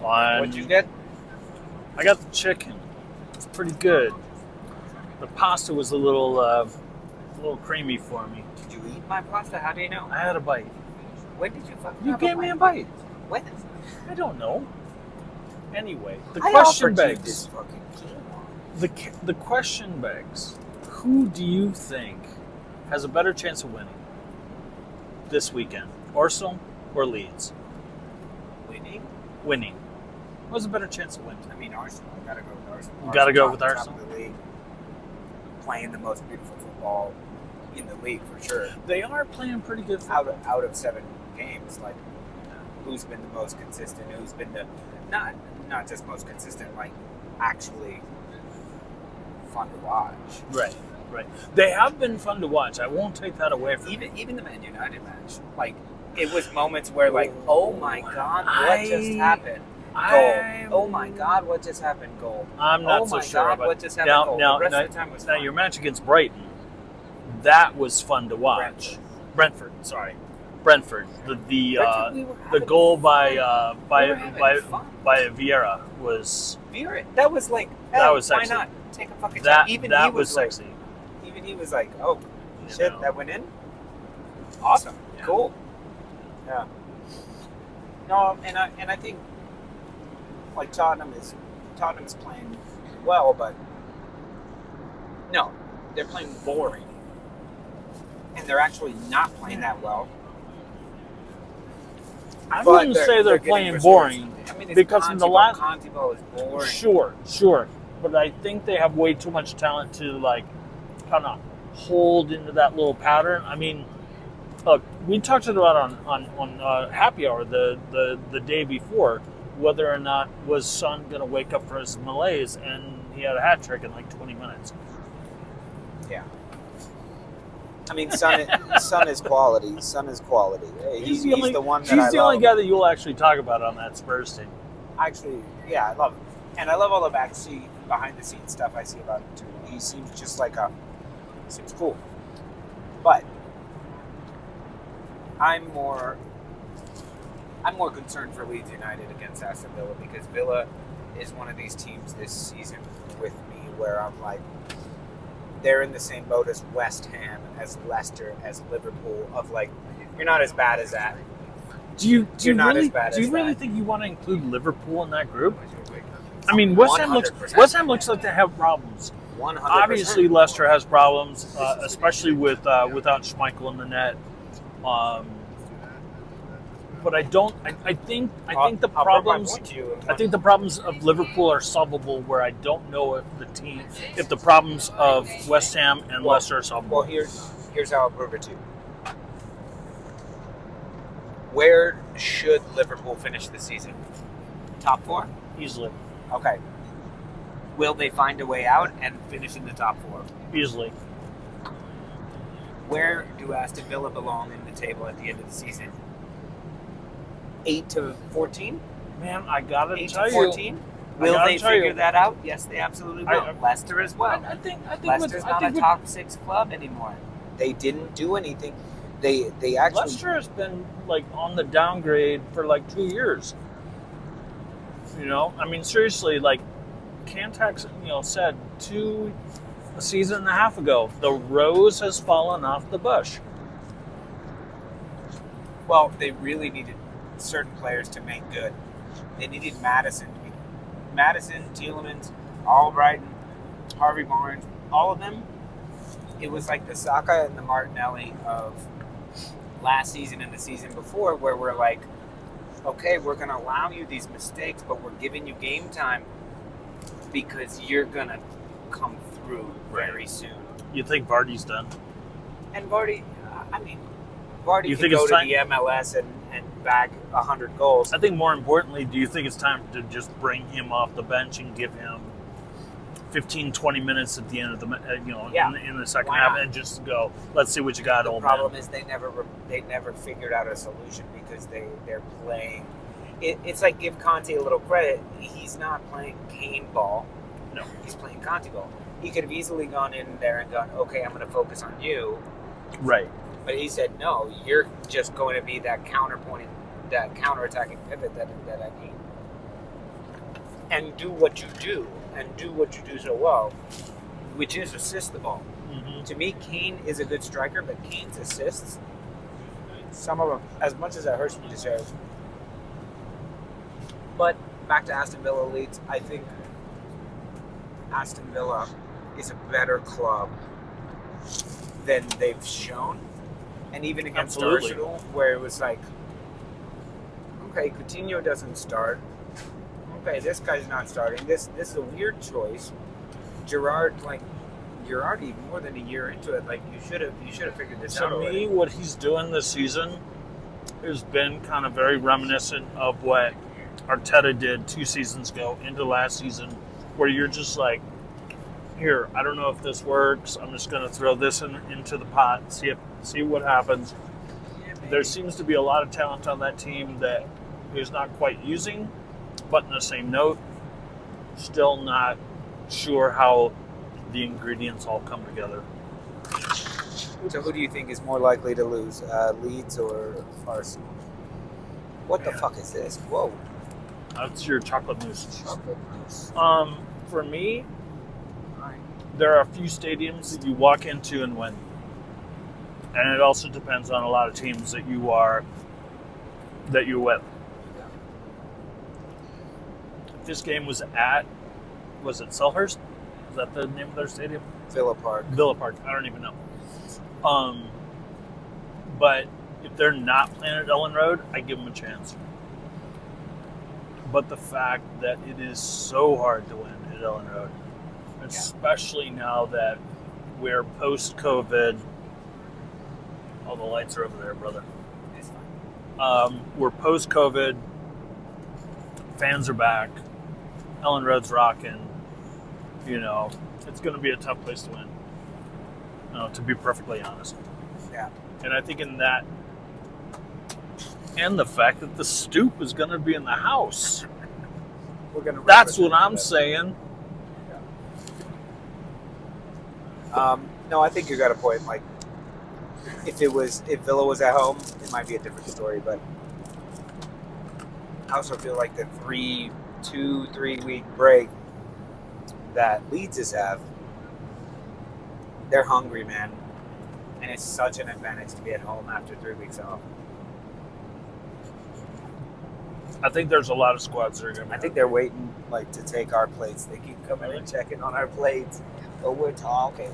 What'd you get? I got the chicken. It's pretty good. The pasta was a little creamy for me. Did you eat my pasta? How do you know? I had a bite. When did you fucking You have gave me a bite. When? I don't know. Anyway, the I question offered you begs. this fucking quinoa. The question begs. Who do you think has a better chance of winning this weekend? Arsenal or Leeds? Winning. Who has a better chance of winning? I mean, Arsenal. I gotta go with Arsenal. You gotta go with top Arsenal? of the league. Playing the most beautiful football in the league for sure. They are playing pretty good football. Out of 7 games, like who's been the most consistent? Who's been the not just most consistent, like actually fun to watch. Right. They have been fun to watch. I won't take that away from Even the Man United match. Like it was moments where like, oh my god, what just happened? Goal. Oh my god, what just happened? Goal. I'm not so sure god, about what just happened? Goal. The rest of the time was fun. your match against Brighton, that was fun to watch. Brentford. The goal by Vieira was. That was like that was sexy. Why not take a fucking shot? Even that he was sexy. Like, even he was like, oh shit, that went in. Awesome, yeah. Cool. Yeah. No, and I think like Tottenham is playing well, but no, they're playing boring, and they're actually not playing that well. I wouldn't say they're playing boring. I mean, because in the last Conte ball is boring. Sure, but I think they have way too much talent to like kind of hold into that little pattern. I mean, look, we talked about on Happy Hour the day before whether or not was Son going to wake up for his malaise, and he had a hat trick in like 20 minutes. Yeah. I mean, Son is quality. Son is quality. He's the one that I love. He's the only guy that you'll actually talk about on that Spurs team. Actually, yeah, I love him. And I love all the behind the scenes stuff I see about him too. He seems just like seems cool. But I'm more concerned for Leeds United against Aston Villa, because Villa is one of these teams this season with me where I'm like, they're in the same boat as West Ham, as Leicester, as Liverpool, of like, you're not as bad as that. Do you really think you want to include Liverpool in that group? I mean, West Ham looks like they have problems. 100%. Obviously, Leicester has problems, especially without Schmeichel in the net. But I think the problems of Liverpool are solvable. Where I don't know if the problems of West Ham and Leicester are solvable. Well, here's how I'll prove it to you. Where should Liverpool finish the season? Top 4? Easily. Okay. Will they find a way out and finish in the top 4? Easily. Where do Aston Villa belong in the table at the end of the season? 8 to 14? Man, I gotta 8 tell to 14? you. Will they figure that out? Yes, they absolutely will. Leicester as well. I think Leicester's not a top 6 club anymore. They didn't do anything. They actually. Leicester has been like on the downgrade for like 2 years. You know, I mean, seriously, like Cantax, said a season and a half ago, the rose has fallen off the bush. Well, they really needed certain players to make good. They needed Madison, Tielemans, Albrighton, Harvey Barnes, all of them. It was like the Saka and the Martinelli of last season and the season before, where we're like, okay, we're going to allow you these mistakes, but we're giving you game time because you're going to come through very soon. You think Vardy's done? And Vardy can go to the MLS and bag 100 goals. I think more importantly, do you think it's time to just bring him off the bench and give him 15, 20 minutes at the end of the in the second half and just go, let's see what you got, old man. The problem is they never figured out a solution because they're playing. It's like, give Conte a little credit. He's not playing Kane ball. No, he's playing Conte ball. He could have easily gone in there and gone, okay, I'm going to focus on you. Right. But he said, no, you're just going to be that counterattacking pivot that I need. and do what you do so well, which is assist the ball. Mm-hmm. To me, Kane is a good striker, but Kane's assists, some of them, as much as that hurts me to say. But back to Aston Villa Leeds, I think Aston Villa is a better club than they've shown. And even against Absolutely. Arsenal, where it was like, okay, Coutinho doesn't start. Okay, this guy's not starting. This is a weird choice. Gerrard, you're already more than a year into it. Like, you should have figured this out To already. me, what he's doing this season has been kind of very reminiscent of what Arteta did 2 seasons ago into last season, where you're just like, here, I don't know if this works. I'm just going to throw this into the pot, see what happens. There seems to be a lot of talent on that team that he's not quite using, but in the same note, still not sure how the ingredients all come together. So who do you think is more likely to lose, Leeds or Arsenal? What the fuck is this? Whoa. That's your chocolate mousse. Chocolate mousse. For me, there are a few stadiums that you walk into and win. And it also depends on a lot of teams that you're with. If this game was it Selhurst? Is that the name of their stadium? Villa Park. Villa Park. I don't even know. But if they're not playing at Ellen Road, I give them a chance. But the fact that it is so hard to win at Ellen Road, especially now that we're post-COVID. Oh, the lights are over there, brother. It's fine. We're post-COVID. Fans are back. Ellen Road's rocking. It's going to be a tough place to win. To be perfectly honest. Yeah. And I think in that, and the fact that the stoop is going to be in the house. We're gonna. That's what I'm saying. No, I think you got a point. Like, if Villa was at home, it might be a different story. But I also feel like the 3 week break that Leeds have, they're hungry, man, and it's such an advantage to be at home after 3 weeks off. I think there's a lot of squads that are going to. I think they're waiting to take our plates. They keep coming and checking on our plates, but we're talking.